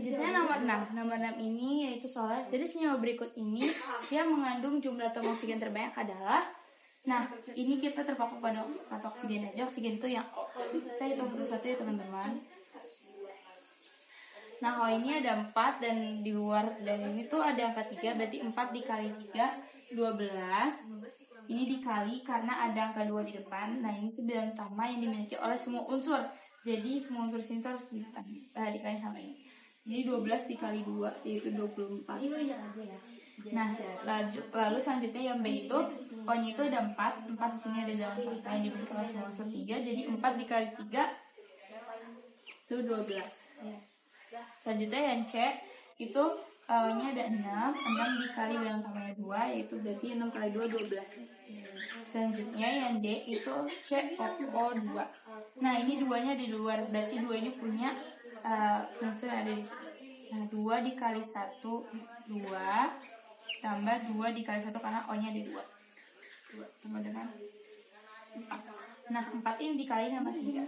Selanjutnya nomor 6. Nomor 6 ini yaitu soal dari senyawa berikut ini yang mengandung jumlah atom oksigen terbanyak adalah. Nah, ini kita terpaku pada kata oksigen aja. Oksigen itu yang O. Kita hitung satu-satu ya teman-teman. Nah, kalau ini ada 4 dan di luar dari ini tuh ada angka 3, berarti 4 dikali 3, 12. Ini dikali karena ada angka 2 di depan. Nah, ini tuh bilangan utama yang dimiliki oleh semua unsur. Jadi, semua unsur sini tuh harus dikali sama ini. Jadi, 12 dikali 2, yaitu 24. Nah, lalu selanjutnya yang B itu, O-nya itu ada 4. 4 di sini ada dalam kata yang dimiliki oleh semua unsur 3. Jadi, 4 dikali 3, itu 12. Selanjutnya yang C itu nya ada 6 dikali bilangan utamanya 2, yaitu berarti 6 kali 2 12. Selanjutnya yang D itu COO2. Nah, ini 2-nya di luar, berarti 2 ini punya unsur yang ada di sini. Nah, 2 dikali 1 2 tambah 2 dikali 1 karena O-nya ada 2 sama dengan 4. Nah, 4 ini dikali sama 3.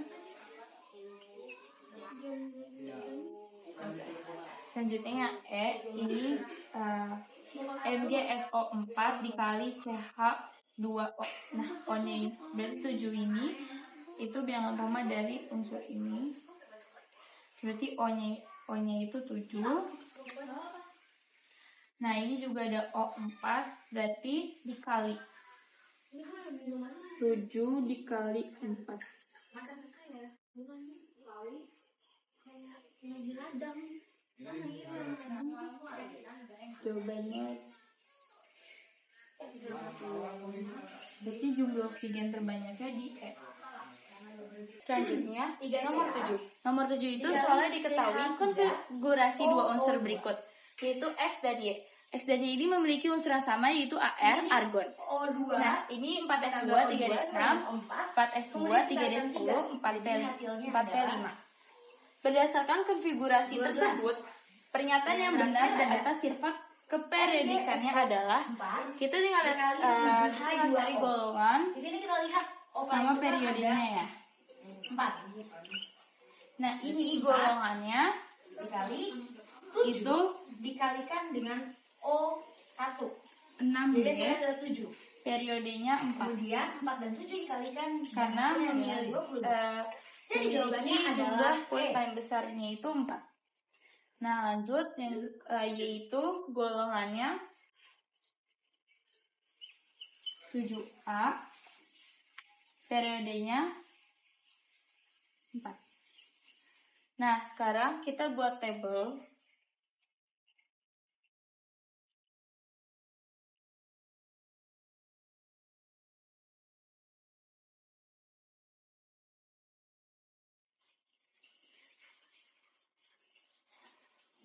Selanjutnya yang E ini MgSO4 dikali CH2O. Nah, O-nya ini berarti 7 ini itu bilangan utama dari unsur ini. Berarti O-nya itu 7. Nah, ini juga ada O4 berarti dikali 7 dikali 4. Jawabannya berarti jumlah oksigen terbanyaknya di E. Selanjutnya nomor 7. Nomor 7 itu soalnya diketahui konfigurasi dua unsur berikut, yaitu X dan Y. X dan Y ini memiliki unsur yang sama, yaitu Ar, argon. Nah, ini 4s2, 3d6, 4s2, 3d10, 4p5. Berdasarkan konfigurasi tersebut, pernyataan yang benar atas sifat keperiodikannya adalah kita tinggal cari golongan sama periodenya ya. 4. Nah, ini golongannya dikali 7 itu dikalikan dengan O1. 6 Jadi ada 7. Periodenya 4. Kemudian 4 dan 7 dikalikan Karena jadi jawabannya jumlah adalah kulit paling besarnya itu 4. Nah, lanjut yang yaitu golongannya 7A, periodenya 4. Nah, sekarang kita buat tabel.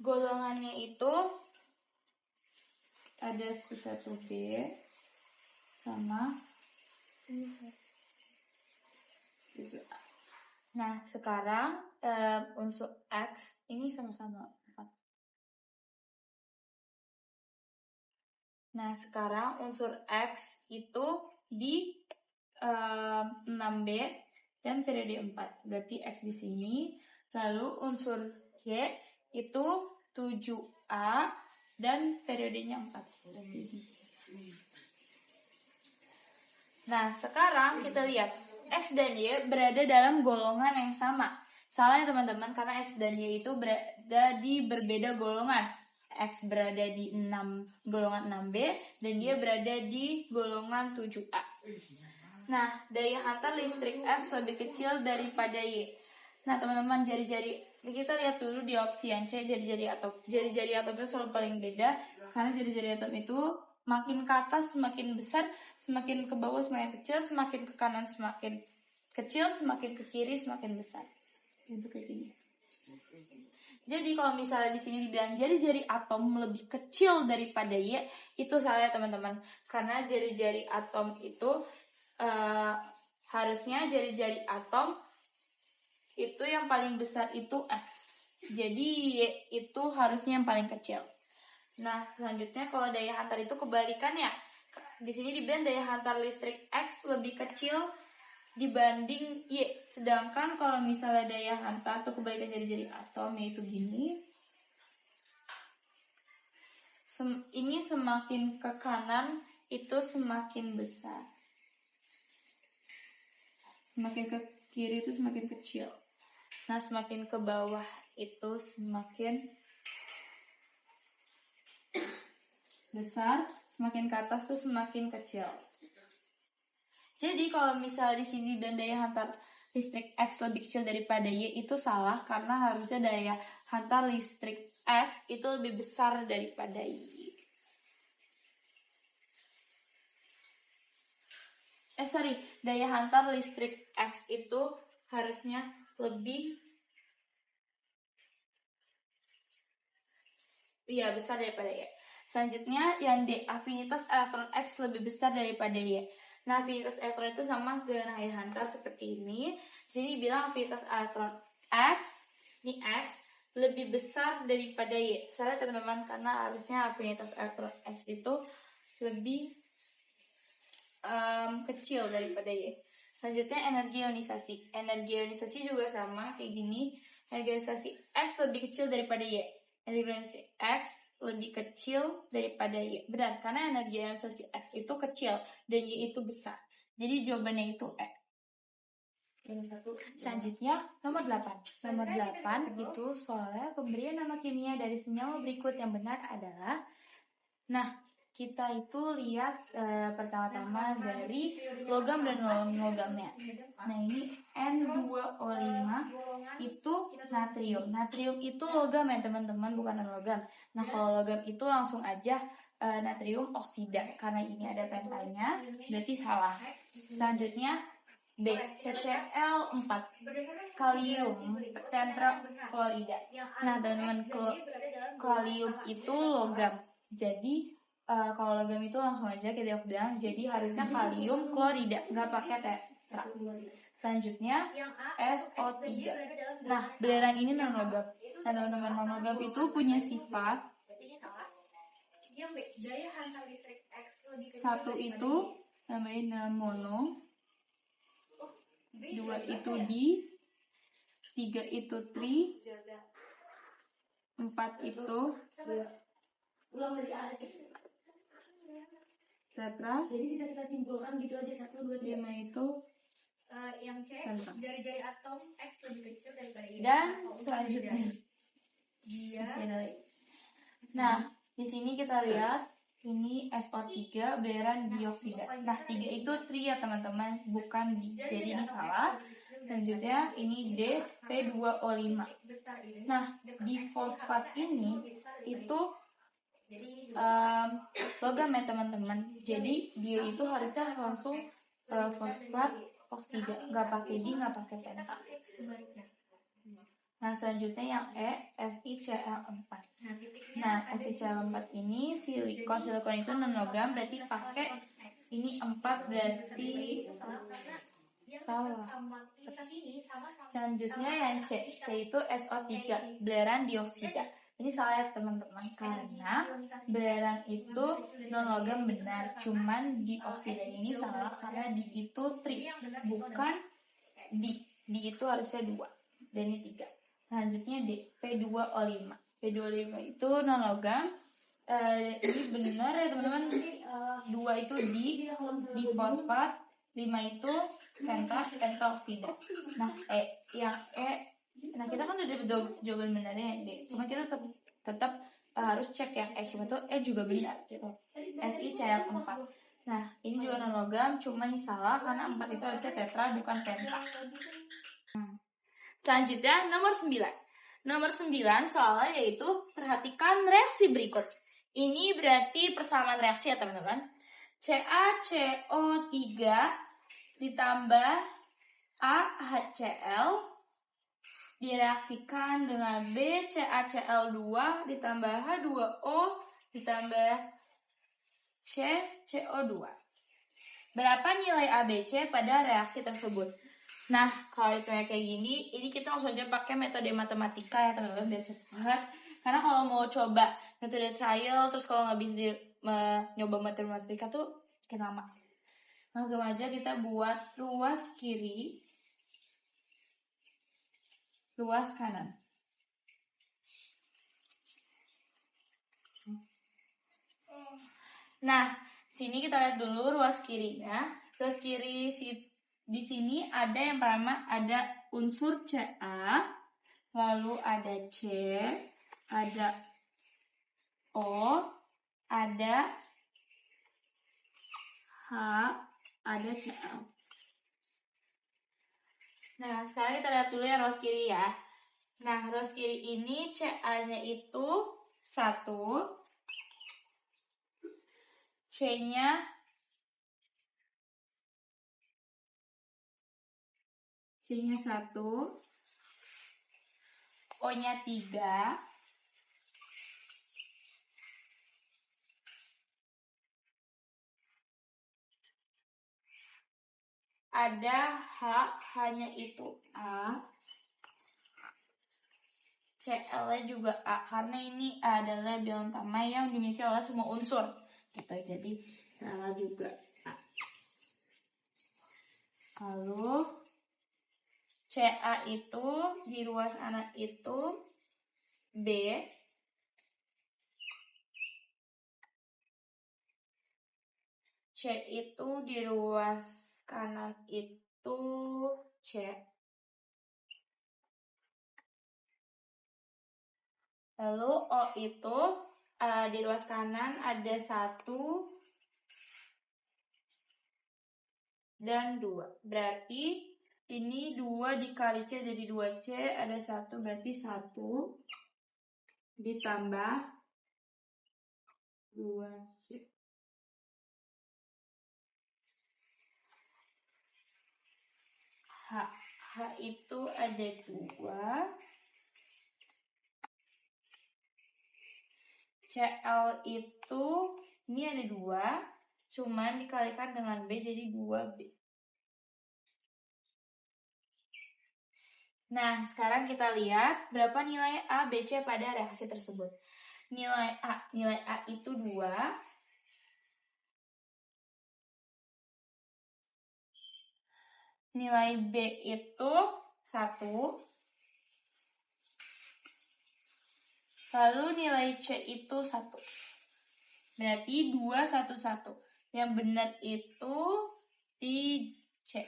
Golongannya itu ada 1B sama 7A. Nah, sekarang unsur X ini sama-sama 4. Nah, sekarang unsur X itu di 6B dan periode 4. Berarti X di sini. Lalu unsur Y itu 7A dan periodenya 4. Nah, sekarang kita lihat X dan Y berada dalam golongan yang sama. Salahnya teman-teman, karena X dan Y itu berada di berbeda golongan. X berada di golongan 6B dan dia berada di golongan 7A. Nah, daya hantar listrik X lebih kecil daripada Y. Nah, teman-teman, jari-jari kita lihat dulu di opsi yang C, jari-jari atom. Jari-jari atom itu selalu paling beda karena jari-jari atom itu makin ke atas semakin besar, semakin ke bawah semakin kecil, semakin ke kanan semakin kecil, semakin ke kiri semakin besar. Itu kayak gini. Jadi kalau misalnya di sini dibilang jari-jari atom lebih kecil daripada Y, itu salah ya teman-teman. Karena jari-jari atom itu harusnya jari-jari atom itu yang paling besar itu X. Jadi Y itu harusnya yang paling kecil. Nah, selanjutnya kalau daya hantar itu kebalikannya. Di sini dibilang daya hantar listrik X lebih kecil dibanding Y. Sedangkan kalau misalnya daya hantar atau kebalikan jari-jari atom yaitu gini. ini semakin ke kanan itu semakin besar. Semakin ke kiri itu semakin kecil. Nah, semakin ke bawah itu semakin besar, semakin ke atas tuh semakin kecil. Jadi kalau misalnya di sini dan daya hantar listrik X lebih kecil daripada Y itu salah, karena harusnya daya hantar listrik X itu lebih besar daripada Y. Daya hantar listrik X itu harusnya lebih besar daripada Y. Selanjutnya yang D, afinitas elektron X lebih besar daripada Y. Nah, afinitas elektron itu sama dengan daya hantar seperti ini. Di sini bilang afinitas elektron X, ini X, lebih besar daripada Y. Salah teman-teman, karena harusnya afinitas elektron X itu lebih kecil daripada Y. Selanjutnya energi ionisasi. Energi ionisasi juga sama kayak gini. Energi ionisasi X lebih kecil daripada Y. Energi ionisasi X lebih kecil daripada Y. Benar, karena energi ionisasi X itu kecil dan Y itu besar. Jadi jawabannya itu E. Selanjutnya nomor 8. Nomor 8 itu soalnya pemberian nama kimia dari senyawa berikut yang benar adalah, kita itu lihat pertama-tama dari logam dan non-logamnya. Nah, ini N2O5 itu natrium. Natrium itu logam ya teman-teman, bukan non-logam. Nah, kalau logam itu langsung aja natrium oksida. Karena ini ada pentanya, berarti salah. Selanjutnya B, CCl4, kalium tetraklorida. Nah, teman-teman, kalium itu logam. Jadi kalau logam itu langsung aja kita bilang, jadi harusnya kalium klorida, nggak pakai tetra. Selanjutnya SO3. Nah, belerang ini non logam. Nah, teman-teman, non logam itu punya sifat satu itu namanya mono, dua itu di, tiga itu tri, empat itu tetra, jadi bisa kita simpulkan gitu aja, 1, 2, 3. 5 itu yang C, jari-jari atom X lebih kecil daripada Y. Dan selanjutnya nah, di sini kita lihat ini SO3 belerang dioksida. Nah, 3 itu tri ya teman-teman, bukan di. Jadi ini salah. Selanjutnya ini D, P2O5. Nah, di fosfat ini itu logam ya teman-teman. Jadi dia itu harusnya langsung fosfat oksida, nggak pakai di, nggak pakai penta. Nah, selanjutnya yang E, SiCl4. Nah, SiCl4 ini silikon. Silikon itu non logam, berarti pakai ini 4, berarti salah. Selanjutnya yang C, yaitu SO3, belerang dioksida. Ini salah ya teman-teman, karena belerang itu non logam benar, cuman dioksida ini salah karena di itu tri, bukan di. Di itu harusnya 2, dan ini 3. Selanjutnya D, P2O5. P2O5 itu non logam. Ini benar ya teman-teman. 2 itu di fosfat, 5 itu pentaoksida. Nah, yang E. Nah, kita kan udah dapat jawaban benarnya yang D. Cuma kita tetap harus cek yang E. Cuma tuh E juga benar gitu. SiCl4. Nah, ini juga non logam, cuma ini salah karena 4 itu harusnya tetra, bukan penta. Selanjutnya nomor 9. Nomor 9 soalnya yaitu perhatikan reaksi berikut. Ini berarti persamaan reaksi ya teman-teman. CaCO3 ditambah AHCl direaksikan dengan BCaCl2 ditambah H2O ditambah CCO2. Berapa nilai ABC pada reaksi tersebut? Nah, kalau itu kayak gini, ini kita langsung aja pakai metode matematika ya teman-teman, biar cepat. Karena kalau mau coba metode trial, terus kalau nggak bisa nyoba metode matematika tuh bikin lama. Langsung aja kita buat ruas kiri, ruas kanan. Nah, sini kita lihat dulu ruas kirinya. Ruas kiri di sini ada yang pertama ada unsur Ca, lalu ada C, ada O, ada H, ada Cl. Nah, sekarang kita lihat dulu yang ruas kiri ya. Nah, ruas kiri ini Ca-nya itu 1, C-nya 1, O-nya 3, ada H-nya itu A, Cl-nya juga A, karena ini adalah bilangan utama yang dimiliki oleh semua unsur. Gitu, jadi salah juga A. Lalu Ca itu di ruas kanan itu B, C itu di ruas kanan itu C, lalu O itu di ruas kanan ada 1 dan 2, berarti ini 2 dikali C jadi 2C, ada 1, berarti 1 ditambah 2C. H itu ada 2, Cl itu ini ada 2, cuman dikalikan dengan B jadi 2B. Nah, sekarang kita lihat berapa nilai A, B, C pada reaksi tersebut. Nilai A itu 2, nilai B itu 1, lalu nilai C itu 1. Berarti 2, 1, 1. Yang benar itu di C.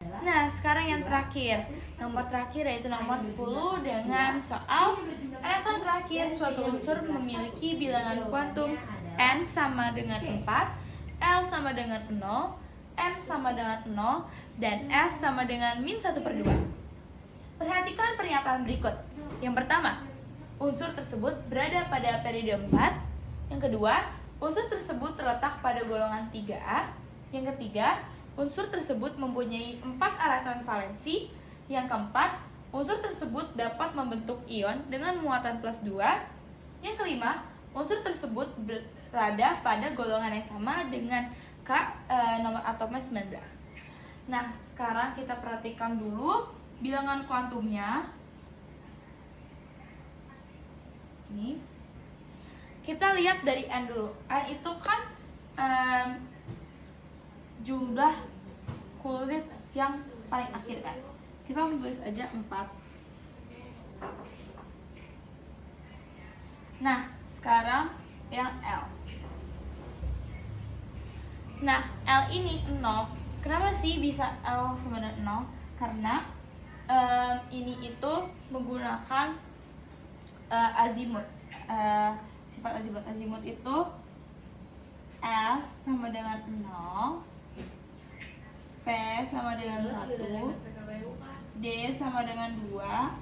Nah, sekarang yang terakhir. Nomor terakhir yaitu nomor 10 dengan soal electron terakhir. Suatu unsur memiliki bilangan kuantum N sama dengan 4, L sama dengan 0, M sama dengan 0, dan S sama dengan -1/2. Perhatikan pernyataan berikut. Yang pertama, unsur tersebut berada pada periode 4. Yang kedua, unsur tersebut terletak pada golongan 3A. Yang ketiga, unsur tersebut mempunyai 4 elektron valensi. Yang keempat, unsur tersebut dapat membentuk ion dengan muatan +2. Yang kelima, unsur tersebut berada pada golongan yang sama dengan nomor atomnya 19. Nah, sekarang kita perhatikan dulu bilangan kuantumnya. Ini kita lihat dari N dulu. N itu kan jumlah kulit yang paling akhir kan. Kita langsung tulis aja 4. Nah, sekarang yang L. Nah, L ini 0. Kenapa sih bisa L sama dengan 0? Karena ini itu menggunakan azimut. Sifat azimut itu S sama dengan 0, P sama dengan 1, D sama dengan 2,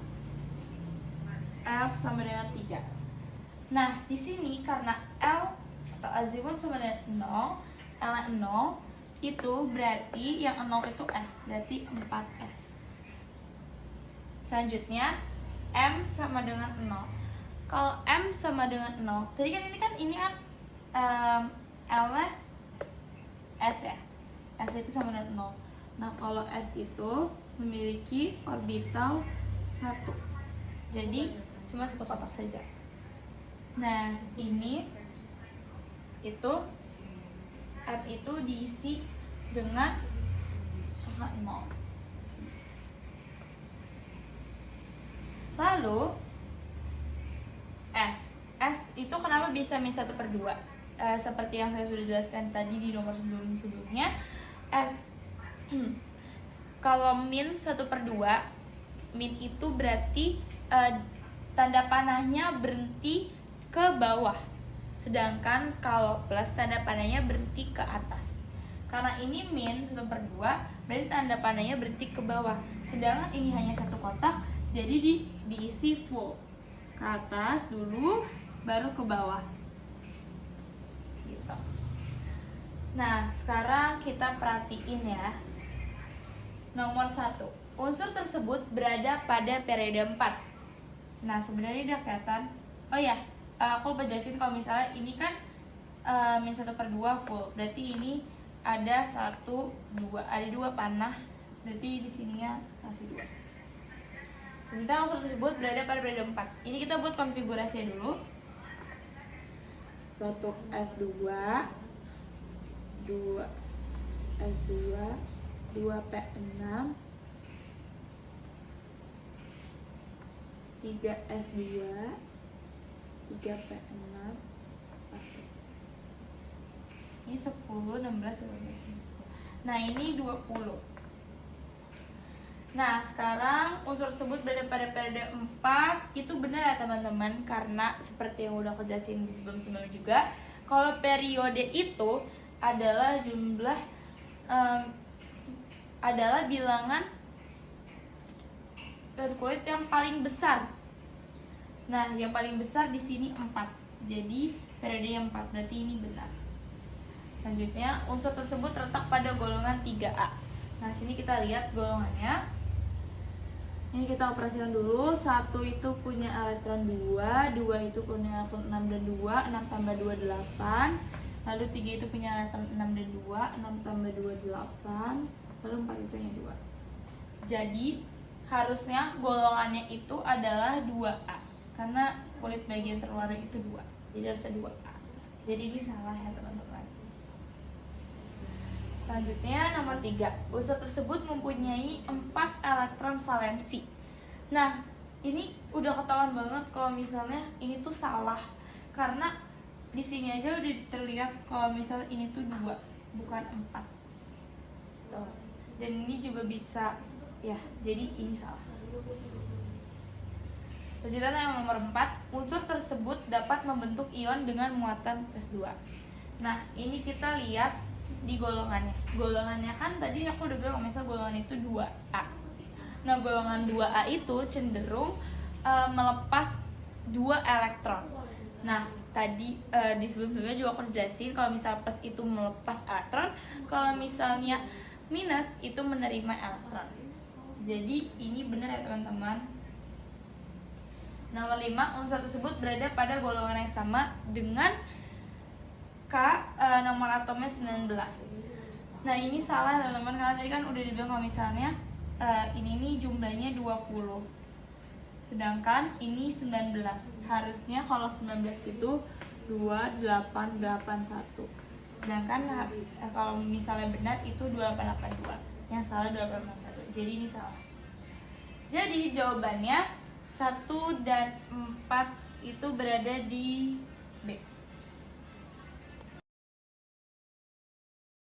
F sama dengan 3. Nah, di sini karena L atau azimut sama dengan 0, L 0, itu berarti yang 0 itu S, berarti 4S. Selanjutnya, M sama dengan 0. Kalau M sama dengan 0, tadi kan ini kan L-nya S ya. S itu sama dengan 0. Nah, kalau S itu memiliki orbital 1. Jadi, cuma satu kotak saja. Nah, ini itu M itu diisi dengan angka 0. Lalu S itu kenapa bisa -1/2? seperti yang saya sudah jelaskan tadi di nomor sebelumnya, kalau min 1/2, min itu berarti tanda panahnya berhenti ke bawah, sedangkan kalau plus tanda panahnya berhenti ke atas. Karena ini min 1/2, berarti tanda panahnya berhenti ke bawah, sedangkan ini hanya satu kotak, jadi diisi full ke atas dulu baru ke bawah gitu. Nah, sekarang kita perhatiin ya. Nomor 1, unsur tersebut berada pada periode 4. Nah, sebenarnya udah kelihatan. Oh ya, aku lupa jelasin kalau misalnya ini kan min 1/2 full. Berarti ini ada 1, 2, ada 2 panah. Berarti di sininya kasih 2. Selanjutnya unsur tersebut berada pada periode 4. Ini kita buat konfigurasinya dulu. 1s2, 2s2, 2p6, 3s2, 3p6, 4. Ini 10, 16, 17. Nah, ini 20. Nah, sekarang unsur tersebut berada pada periode 4. Itu benar ya teman-teman, karena seperti yang udah aku jelasin di sebelum-sebelumnya juga, kalau periode itu adalah jumlah adalah bilangan kulit yang paling besar. Nah, yang paling besar di sini 4. Jadi periode yang 4, berarti ini benar. Selanjutnya, unsur tersebut terletak pada golongan 3A. Nah, sini kita lihat golongannya. Ini kita operasikan dulu. 1 itu punya elektron 2, 2 itu punya elektron 6 dan 2, 6 tambah 2, 8. Lalu 3 itu punya elektron 6 dan 2, 6 tambah 2, 8. Lalu 4 itu hanya 2. Jadi harusnya golongannya itu adalah 2A, karena kulit bagian terluar itu 2, jadi harusnya 2A. Jadi ini salah ya teman-teman. Selanjutnya nomor 3, unsur tersebut mempunyai 4 elektron valensi. Nah, ini udah ketahuan banget kalau misalnya ini tuh salah, karena di sini aja udah terlihat kalau misalnya ini tuh 2, bukan 4. Tuh. Dan ini juga bisa ya, jadi ini salah. Selanjutnya yang nomor 4, unsur tersebut dapat membentuk ion dengan muatan +2. Nah, ini kita lihat di golongannya. Golongannya kan tadi aku udah bilang misalnya golongan itu 2A. Nah, golongan 2A itu cenderung melepas 2 elektron. Nah, tadi di sebelum-sebelumnya juga aku jelasin kalau misalnya plus itu melepas elektron, kalau misalnya minus itu menerima elektron. Jadi ini benar ya teman-teman. Nomor 5, unsur tersebut berada pada golongan yang sama dengan nomor atomnya 19. Nah, ini salah teman-teman, karena tadi kan udah dibilang kalau misalnya ini nih jumlahnya 20, sedangkan ini 19. Harusnya kalau 19 itu 2881, sedangkan kalau misalnya benar itu 2882. Yang salah 2881, jadi ini salah. Jadi jawabannya 1 dan 4 itu berada di B.